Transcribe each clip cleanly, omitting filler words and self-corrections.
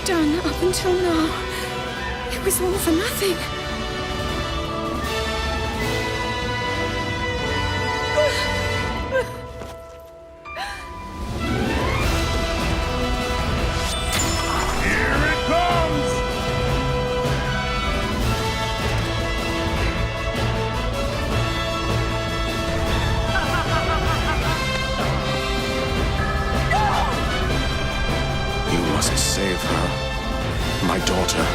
I've done up until now, it was all for nothing. Here it comes! You must save her, my daughter.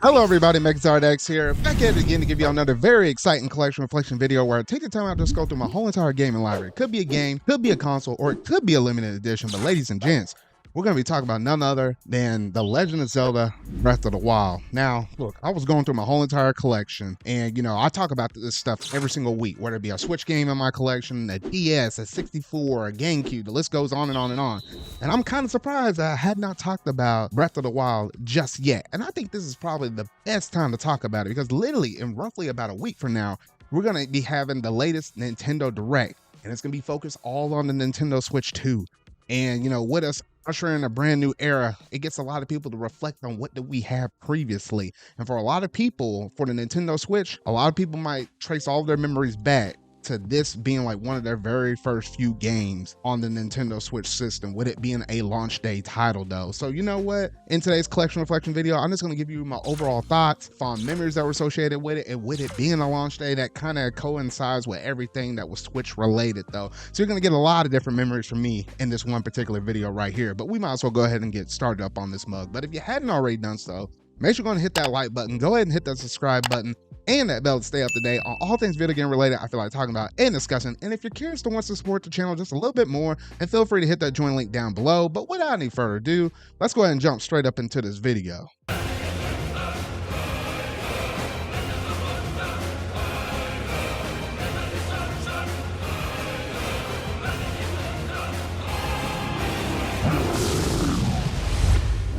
Hello everybody, MegaZardX here, back at it again to give you another very exciting collection reflection video where I take the time out to just go through my whole entire gaming library. It could be a game, could be a console, or it could be a limited edition, but ladies and gents, we're going to be talking about none other than The Legend of Zelda Breath of the Wild. Now, look, I was going through my whole entire collection, and, you know, I talk about this stuff every single week, whether it be a Switch game in my collection, a DS, a 64, a GameCube, the list goes on and on and on. And I'm kind of surprised that I had not talked about Breath of the Wild just yet. And I think this is probably the best time to talk about it, because literally in roughly about a week from now, we're going to be having the latest Nintendo Direct, and it's going to be focused all on the Nintendo Switch 2. And, you know, with us ushering a brand new era, it gets a lot of people to reflect on what did we have previously. And for a lot of people, for the Nintendo Switch, a lot of people might trace all their memories back to this being like one of their very first few games on the Nintendo Switch system, with it being a launch day title though. So you know what? In today's collection reflection video, I'm just going to give you my overall thoughts, fond memories that were associated with it, and with it being a launch day, that kind of coincides with everything that was Switch related though. So you're going to get a lot of different memories from me in this one particular video right here, but we might as well go ahead and get started up on this mug. But if you hadn't already done so, make sure you're going to hit that like button, go ahead and hit that subscribe button, and that bell to stay up to date on all things video game related I feel like talking about and discussing. And if you're curious to want to support the channel just a little bit more, and feel free to hit that join link down below. But without any further ado, let's go ahead and jump straight up into this video.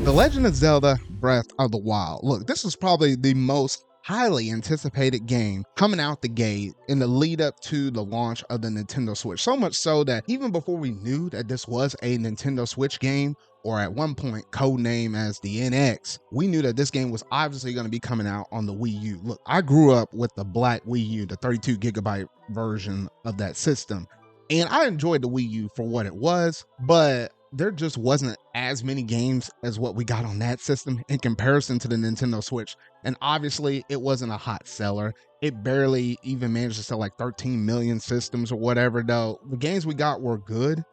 The Legend of Zelda Breath of the Wild. Look, this is probably the most highly anticipated game coming out the gate in the lead up to the launch of the Nintendo Switch. So much so that even before we knew that this was a Nintendo Switch game, or at one point codename as the NX, we knew that this game was obviously going to be coming out on the Wii U. Look, I grew up with the black Wii U, the 32 gigabyte version of that system, and I enjoyed the Wii U for what it was, but there just wasn't as many games as what we got on that system in comparison to the Nintendo Switch. And obviously it wasn't a hot seller. It barely even managed to sell like 13 million systems or whatever though. The games we got were good,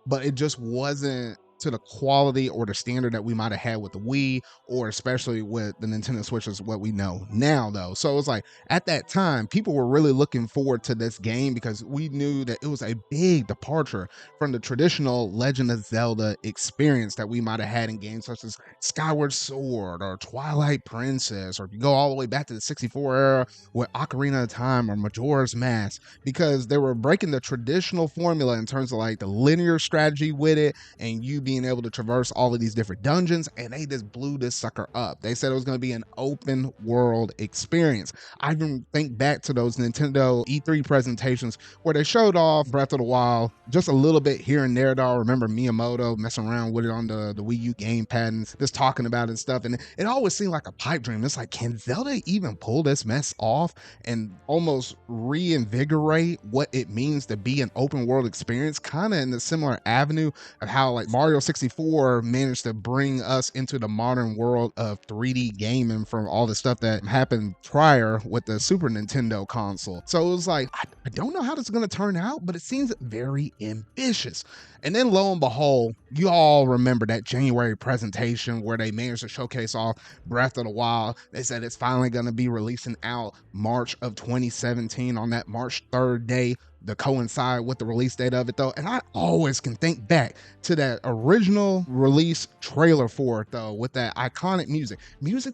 but it just wasn't to the quality or the standard that we might have had with the Wii, or especially with the Nintendo Switch is what we know now though. So it was like at that time, people were really looking forward to this game because we knew that it was a big departure from the traditional Legend of Zelda experience that we might have had in games such as Skyward Sword or Twilight Princess, or if you go all the way back to the 64 era with Ocarina of Time or Majora's Mask, because they were breaking the traditional formula in terms of like the linear strategy with it, and you being able to traverse all of these different dungeons, and they just blew this sucker up. They said it was going to be an open world experience. I even think back to those Nintendo E3 presentations where they showed off Breath of the Wild just a little bit here and there though. I remember Miyamoto messing around with it on the Wii U gamepad and just talking about it and stuff, and it always seemed like a pipe dream. It's like, can Zelda even pull this mess off and almost reinvigorate what it means to be an open world experience, kind of in the similar avenue of how like Mario 64 managed to bring us into the modern world of 3D gaming from all the stuff that happened prior with the Super Nintendo console. So it was like, I don't know how this is going to turn out, but it seems very ambitious. And then lo and behold, you all remember that January presentation where they managed to showcase off Breath of the Wild. They said it's finally going to be releasing out March of 2017 on that March 3rd day to coincide with the release date of it though. And I always can think back to that original release trailer for it though, with that iconic music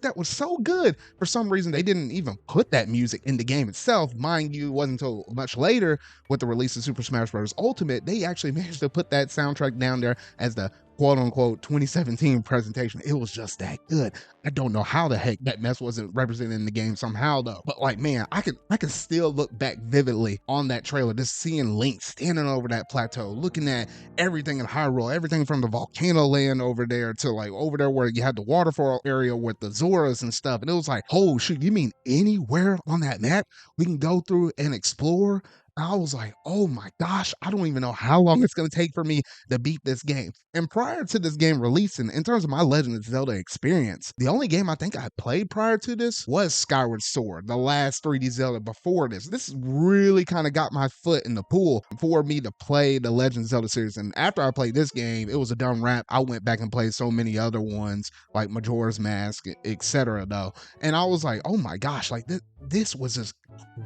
that was so good. For some reason they didn't even put that music in the game itself. Mind you, it wasn't until much later with the release of Super Smash Bros. Ultimate they actually managed to put that soundtrack down there as the quote unquote 2017 presentation. It was just that good. I don't know how the heck that mess wasn't represented in the game somehow though. But like, man, I can still look back vividly on that trailer, just seeing Link standing over that plateau, looking at everything in Hyrule, everything from the volcano land over there to like over there where you had the waterfall area with the Zoras and stuff. And it was like, oh shoot, you mean anywhere on that map we can go through and explore? I was like, oh my gosh, I don't even know how long it's going to take for me to beat this game. And prior to this game releasing, in terms of my Legend of Zelda experience, the only game I think I played prior to this was Skyward Sword, the last 3D Zelda before this. This really kind of got my foot in the pool for me to play the Legend of Zelda series. And after I played this game, it was a dumb wrap. I went back and played so many other ones like Majora's Mask, etc. though. And I was like, oh my gosh, like this was just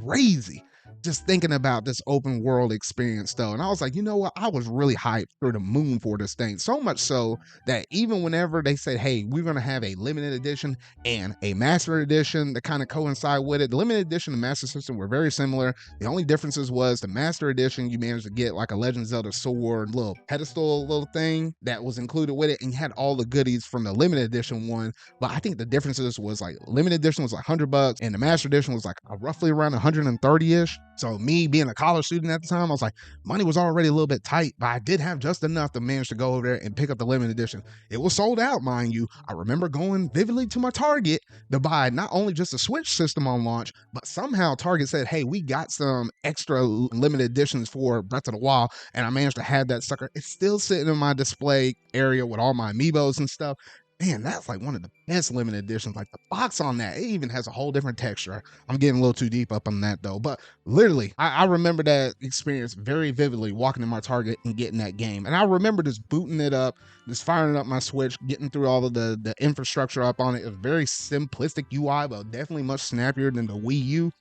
crazy. Just thinking about this open world experience though. And I was like, you know what? I was really hyped through the moon for this thing. So much so that even whenever they said, hey, we're going to have a limited edition and a master edition that kind of coincide with it. The limited edition and master system were very similar. The only differences was the master edition, you managed to get like a Legend of Zelda sword, little pedestal little thing that was included with it, and you had all the goodies from the limited edition one. But I think the differences was like limited edition was like $100 and the master edition was like roughly around 130-ish. So me being a college student at the time, I was like, money was already a little bit tight, but I did have just enough to manage to go over there and pick up the limited edition. It was sold out, mind you. I remember going vividly to my Target to buy not only just a Switch system on launch, but somehow Target said, hey, we got some extra limited editions for Breath of the Wild, and I managed to have that sucker. It's still sitting in my display area with all my amiibos and stuff. Man, that's like one of the best limited editions. Like the box on that, it even has a whole different texture. I'm getting a little too deep up on that though. But literally, I remember that experience very vividly, walking in my Target and getting that game. And I remember just booting it up, just firing up my Switch, getting through all of the infrastructure up on it. It was very simplistic UI, but definitely much snappier than the Wii U.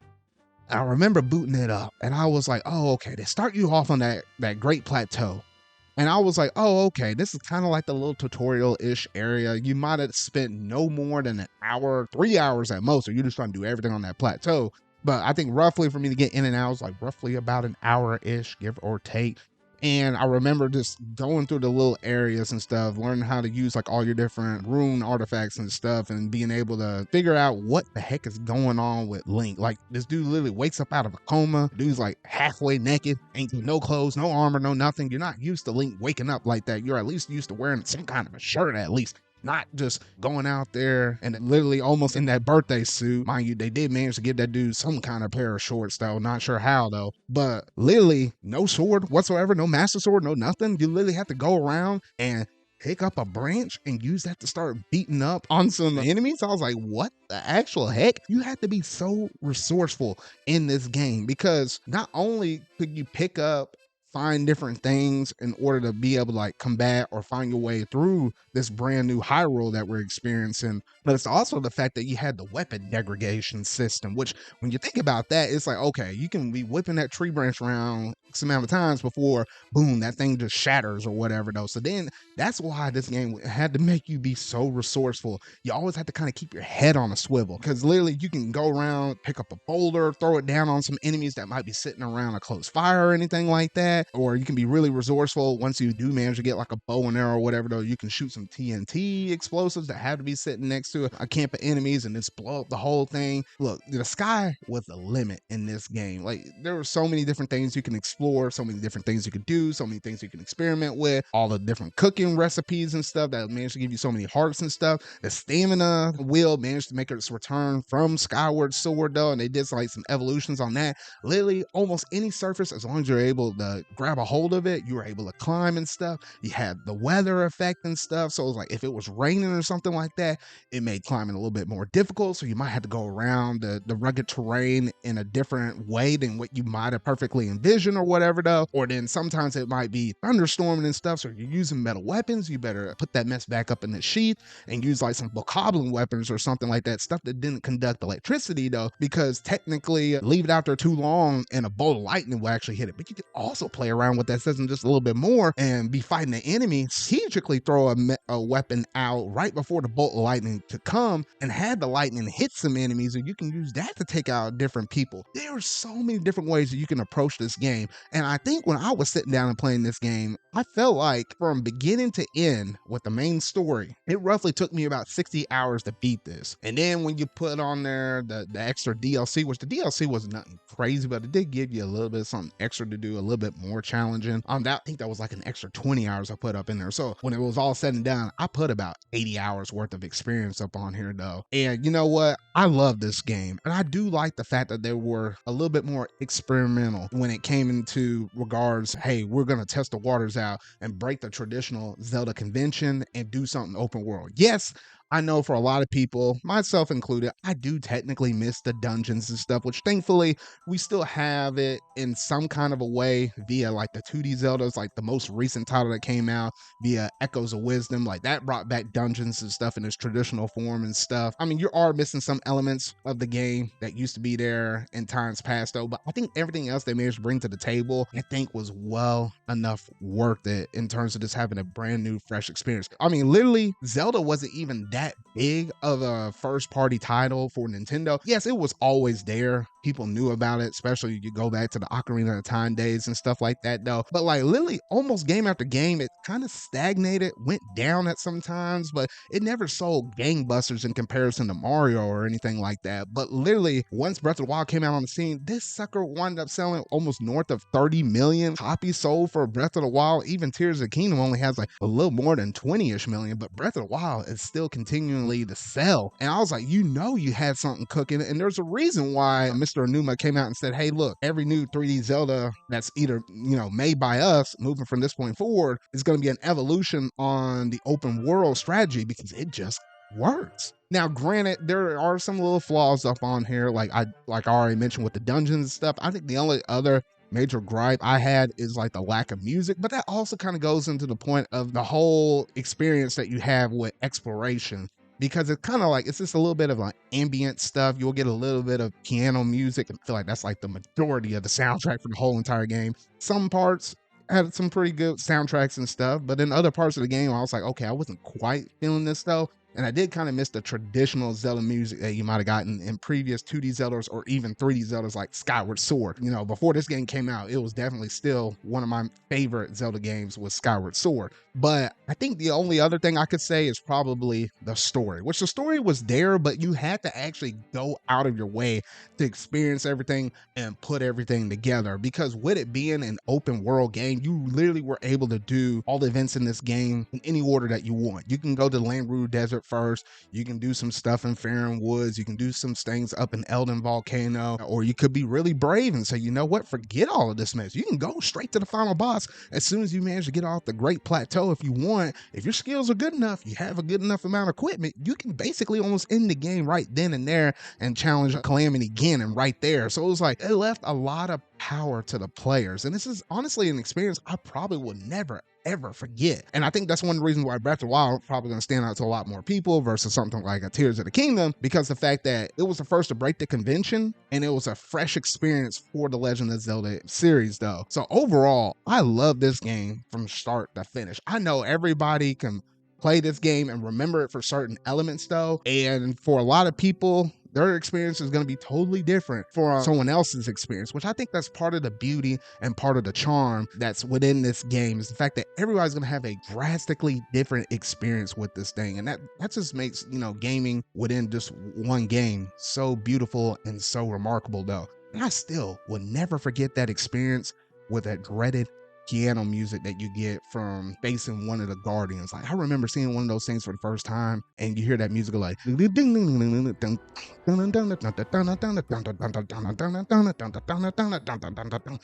I remember booting it up and I was like, oh, okay, they start you off on that great plateau. And I was like, oh, okay, this is kind of like the little tutorial-ish area. You might have spent no more than an hour, 3 hours at most, or you're just trying to do everything on that plateau. But I think roughly for me to get in and out, it was like roughly about an hour-ish, give or take. And I remember just going through the little areas and stuff, learning how to use like all your different rune artifacts and stuff, and being able to figure out what the heck is going on with Link. Like this dude literally wakes up out of a coma. Dude's like halfway naked, ain't no clothes, no armor, no nothing. You're not used to Link waking up like that. You're at least used to wearing some kind of a shirt at least. Not just going out there and literally almost in that birthday suit. Mind you, they did manage to give that dude some kind of pair of shorts though. Not sure how though. But literally no sword whatsoever, no master sword, no nothing. You literally have to go around and pick up a branch and use that to start beating up on some enemies. I was like, what the actual heck? You have to be so resourceful in this game because not only could you pick up, find different things in order to be able to like combat or find your way through this brand new Hyrule that we're experiencing, but it's also the fact that you had the weapon degradation system, which when you think about that, it's like, okay, you can be whipping that tree branch around X amount of times before boom, that thing just shatters or whatever though. So then that's why this game had to make you be so resourceful. You always have to kind of keep your head on a swivel because literally you can go around, pick up a boulder, throw it down on some enemies that might be sitting around a close fire or anything like that. Or you can be really resourceful once you do manage to get like a bow and arrow or whatever though. You can shoot some TNT explosives that have to be sitting next to a camp of enemies and just blow up the whole thing. Look, the sky was the limit in this game. Like there were so many different things you can explore, so many different things you could do, so many things you can experiment with, all the different cooking recipes and stuff that managed to give you so many hearts and stuff. The stamina wheel managed to make its return from Skyward Sword though, and they did like some evolutions on that. Literally almost any surface, as long as you're able to grab a hold of it, you were able to climb and stuff. You had the weather effect and stuff, so it was like if it was raining or something like that, it made climbing a little bit more difficult, so you might have to go around the rugged terrain in a different way than what you might have perfectly envisioned or whatever though. Or then sometimes it might be thunderstorming and stuff, so you're using metal weapons, you better put that mess back up in the sheath and use like some bokoblin weapons or something like that, stuff that didn't conduct electricity though, because technically leave it out there too long and a bolt of lightning will actually hit it. But you could also play play around with that system just a little bit more and be fighting the enemy, strategically throw a weapon out right before the bolt of lightning to come and had the lightning hit some enemies, and you can use that to take out different people. There are so many different ways that you can approach this game. And I think when I was sitting down and playing this game, I felt like from beginning to end with the main story, it roughly took me about 60 hours to beat this. And then when you put on there the extra DLC, which the DLC was nothing crazy, but it did give you a little bit of something extra to do, a little bit more challenging. I think that was like an extra 20 hours I put up in there. So when it was all said and done, I put about 80 hours worth of experience up on here though. And you know what? I love this game. And I do like the fact that they were a little bit more experimental when it came into regards, hey, we're going to test the waters out and break the traditional Zelda convention and do something open world. Yes, I know for a lot of people, myself included, I do technically miss the dungeons and stuff, which thankfully we still have it in some kind of a way via like the 2D Zeldas, like the most recent title that came out via Echoes of Wisdom, like that brought back dungeons and stuff in its traditional form and stuff. I mean, you are missing some elements of the game that used to be there in times past though, but I think everything else they managed to bring to the table, I think was well enough worth it in terms of just having a brand new, fresh experience. I mean, literally, Zelda wasn't even that big of a first party title for Nintendo. Yes, it was always there. People knew about it, especially you go back to the Ocarina of Time days and stuff like that though. But like literally almost game after game, it kind of stagnated, went down at some times, but it never sold gangbusters in comparison to Mario or anything like that. But literally once Breath of the Wild came out on the scene, this sucker wound up selling almost north of 30 million copies sold for Breath of the Wild. Even Tears of the Kingdom only has like a little more than 20-ish million, but Breath of the Wild is still continually to sell. And I was like, you know, you had something cooking. And there's a reason why Mr. Onuma came out and said, hey, look, every new 3D Zelda that's either, you know, made by us moving from this point forward is going to be an evolution on the open world strategy because it just works. Now, granted, there are some little flaws up on here, like I already mentioned with the dungeons and stuff. I think the only other major gripe I had is like the lack of music, but that also kind of goes into the point of the whole experience that you have with exploration, because it's kind of like it's just a little bit of like ambient stuff. You'll get a little bit of piano music and feel like that's like the majority of the soundtrack for the whole entire game. Some parts had some pretty good soundtracks and stuff, but in other parts of the game I was like, okay, I wasn't quite feeling this though. And I did kind of miss the traditional Zelda music that you might have gotten in previous 2D Zeldas or even 3D Zeldas like Skyward Sword. You know, before this game came out, it was definitely still one of my favorite Zelda games was Skyward Sword. But I think the only other thing I could say is probably the story, which the story was there, but you had to actually go out of your way to experience everything and put everything together. Because with it being an open world game, you literally were able to do all the events in this game in any order that you want. You can go to Lanayru Desert first, you can do some stuff in Faron Woods, you can do some things up in Eldin Volcano, or you could be really brave and say, you know what, forget all of this mess. You can go straight to the final boss as soon as you manage to get off the Great Plateau if you want. If your skills are good enough, you have a good enough amount of equipment, you can basically almost end the game right then and there and challenge Calamity Ganon right there. So it was like, it left a lot of power to the players. And this is honestly an experience I probably will never ever forget. And I think that's one of the reasons why Breath of the Wild is probably going to stand out to a lot more people versus something like a Tears of the Kingdom, because the fact that it was the first to break the convention and it was a fresh experience for the Legend of Zelda series though. So overall, I love this game from start to finish. I know everybody can play this game and remember it for certain elements though. And for a lot of people, their experience is going to be totally different from someone else's experience, which I think that's part of the beauty and part of the charm that's within this game, is the fact that everybody's going to have a drastically different experience with this thing. And that just makes, you know, gaming within just one game so beautiful and so remarkable though. And I still will never forget that experience with that dreaded piano music that you get from facing one of the Guardians. Like, I remember seeing one of those things for the first time and you hear that music like,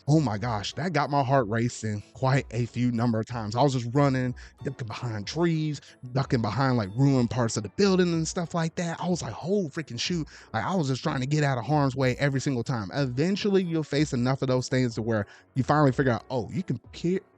oh my gosh, that got my heart racing quite a few number of times. I was just running, ducking behind trees, ducking behind like ruined parts of the building and stuff like that. I was like, oh freaking shoot. Like, I was just trying to get out of harm's way every single time. Eventually you'll face enough of those things to where you finally figure out, oh, you can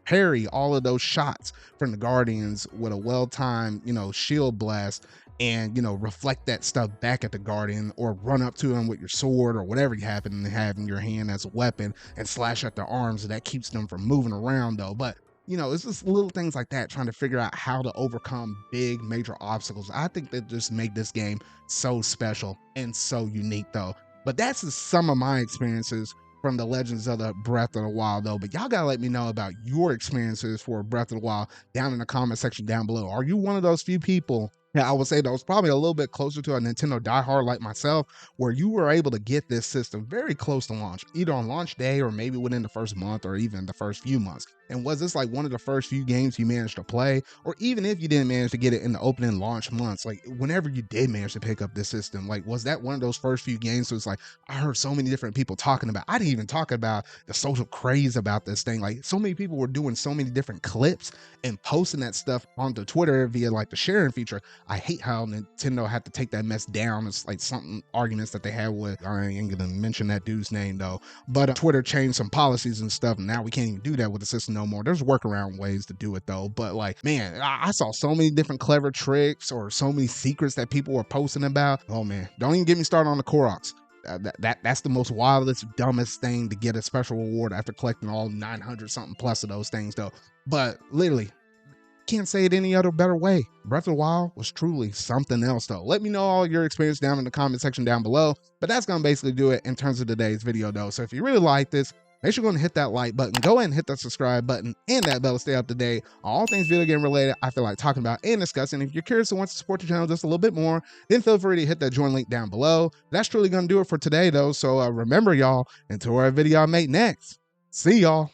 parry all of those shots from the Guardians with a well-timed, shield blast, and reflect that stuff back at the Guardian, or run up to him with your sword or whatever you happen to have in your hand as a weapon and slash at their arms. That keeps them from moving around though. But it's just little things like that, trying to figure out how to overcome big major obstacles. I think that just make this game so special and so unique though. But that's just some of my experiences from the Legend of Zelda Breath of the Wild though. But y'all gotta let me know about your experiences for Breath of the Wild down in the comment section down below. Are you one of those few people, I would say that was probably a little bit closer to a Nintendo diehard like myself, where you were able to get this system very close to launch, either on launch day or maybe within the first month or even the first few months? And was this like one of the first few games you managed to play? Or even if you didn't manage to get it in the opening launch months, like whenever you did manage to pick up this system, like was that one of those first few games? So it's like, I heard so many different people talking about, I didn't even talk about the social craze about this thing. Like so many people were doing so many different clips and posting that stuff onto Twitter via like the sharing feature. I hate how Nintendo had to take that mess down. It's like something arguments that they had with, I ain't gonna mention that dude's name though, but Twitter changed some policies and stuff, and now we can't even do that with the system no more. There's workaround ways to do it though, but like, man, I saw so many different clever tricks or so many secrets that people were posting about. Oh man, don't even get me started on the Koroks. That's the most wildest, dumbest thing to get a special reward after collecting all 900 something plus of those things though. But literally, can't say it any other better way. Breath of the Wild was truly something else though. Let me know all your experience down in the comment section down below. But that's gonna basically do it in terms of today's video though. So if you really like this, make sure you go and hit that like button, go ahead and hit that subscribe button and that bell to stay up to date on all things video game related I feel like talking about and discussing. If you're curious and want to support the channel just a little bit more, then feel free to hit that join link down below. That's truly gonna do it for today though. So remember y'all, until our video I make next, see y'all.